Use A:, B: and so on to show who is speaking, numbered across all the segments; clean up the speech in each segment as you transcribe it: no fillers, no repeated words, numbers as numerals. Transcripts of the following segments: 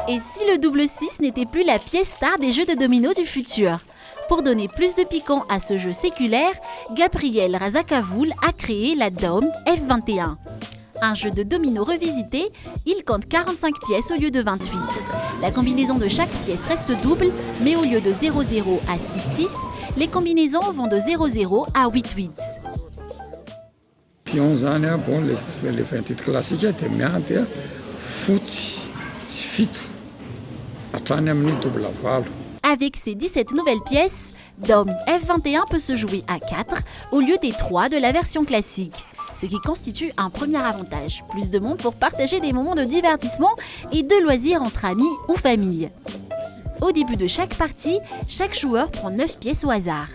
A: Et si le double 6 n'était plus la pièce star des jeux de domino du futur? Pour donner plus de piquant à ce jeu séculaire, Gabriel Razakavoul a créé la Daum F21. Un jeu de domino revisité, il compte 45 pièces au lieu de 28. La combinaison de chaque pièce reste double, mais au lieu de 0-0 à 6-6, les combinaisons vont de 0-0 à 8-8.
B: Pion zany bon le 28 classique dia miampy fotsy sy fito hatrany amin'ny double valo.
A: Avec ces 17 nouvelles pièces, Daum F21 peut se jouer à 4 au lieu des 3 de la version classique. Ce qui constitue un premier avantage, plus de monde pour partager des moments de divertissement et de loisirs entre amis ou famille. Au début de chaque partie, chaque joueur prend 9 pièces au hasard.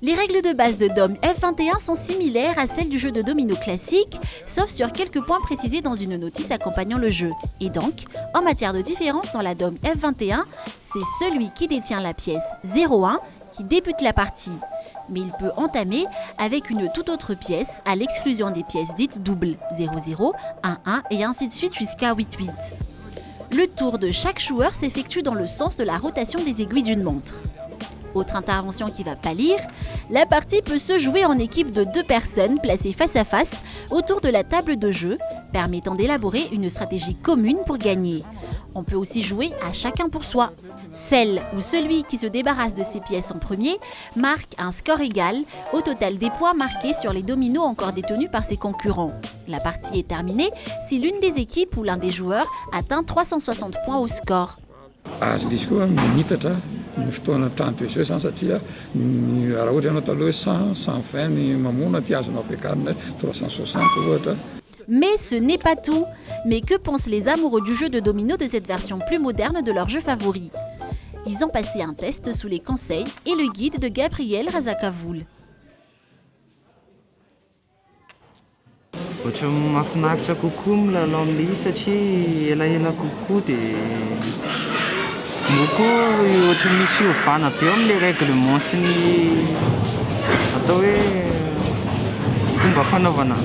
A: Les règles de base de Daum F21 sont similaires à celles du jeu de domino classique, sauf sur quelques points précisés dans une notice accompagnant le jeu. Et donc, en matière de différence dans la Daum F21, c'est celui qui détient la pièce 0-1 qui débute la partie. Mais il peut entamer avec une toute autre pièce, à l'exclusion des pièces dites doubles 0-0, 1-1 et ainsi de suite jusqu'à 8-8. Le tour de chaque joueur s'effectue dans le sens de la rotation des aiguilles d'une montre. Autre intervention qui va pâlir, la partie peut se jouer en équipe de 2 personnes placées face à face autour de la table de jeu, permettant d'élaborer une stratégie commune pour gagner. On peut aussi jouer à chacun pour soi. Celle ou celui qui se débarrasse de ses pièces en premier marque un score égal au total des points marqués sur les dominos encore détenus par ses concurrents. La partie est terminée si l'une des équipes ou l'un des joueurs atteint 360 points au score.
B: Ny fotoana tanto izao zany satria raha ohatra ianao taloha 100, 120 ny mamona ty azonao ampiakarina 360 ohatra.
A: Mais ce n'est pas tout. Mais que pensent les amoureux du jeu de domino de cette version plus moderne de leur jeu favori? Ils ont passé un test sous les conseils et le guide de Gabriel Razakavoul.
C: Ohatra mahafinaritra kokoa milalao amin'ilay izy satria elaela kokoa dia moko ohatra misy ovana be ao amin'ilay règlement sy ny atao hoe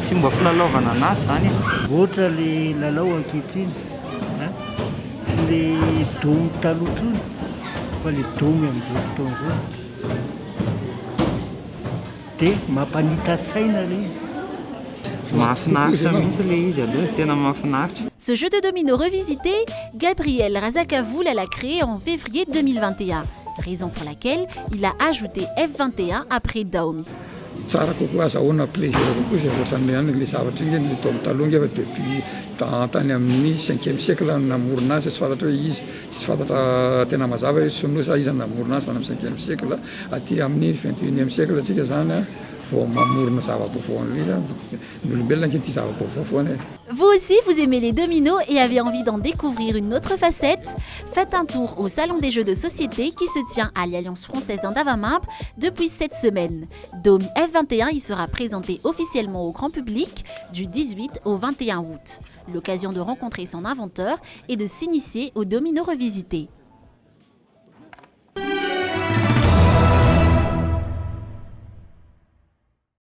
C: fomba filalaovana anazy zany.
D: Ohatra le lalao ankehitriny tsy le domy taloha intsony fa le domy amin'izao fotoana izao dia mampanita-tsaina le izy.
C: Mahafinaritra mihitsy le izy aloha, tena mahafinaritra.
A: Ce jeu de domino revisité, Gabriel Razakavoul l'a créé en février 2021, raison pour laquelle il a ajouté F21 après Daum.
B: Tsara kokoa azahoana plaisir kokoa izay ohatran'le ihany le zavatra iny le Daum taloha ngeva depuis tany amin'ny 5e siècle namorona azy tsy fantatra hoe izy tsy fantatra tena mazava hoe sonoa sa izy namorona azy tany amin'ny 5e siècle aty amin'ny 21e siècle atsika zany vao mamorona zava-baovao an'ilay izy ny olombelona ankehitriny zava-baovao foana.
A: Vous aussi, vous aimez les dominos et avez envie d'en découvrir une autre facette? Faites un tour au Salon des Jeux de Société qui se tient à l'Alliance Française d'Andavamimbe depuis cette semaine. Daum F21 y sera présenté officiellement au grand public du 18 au 21 août. L'occasion de rencontrer son inventeur et de s'initier aux dominos revisités.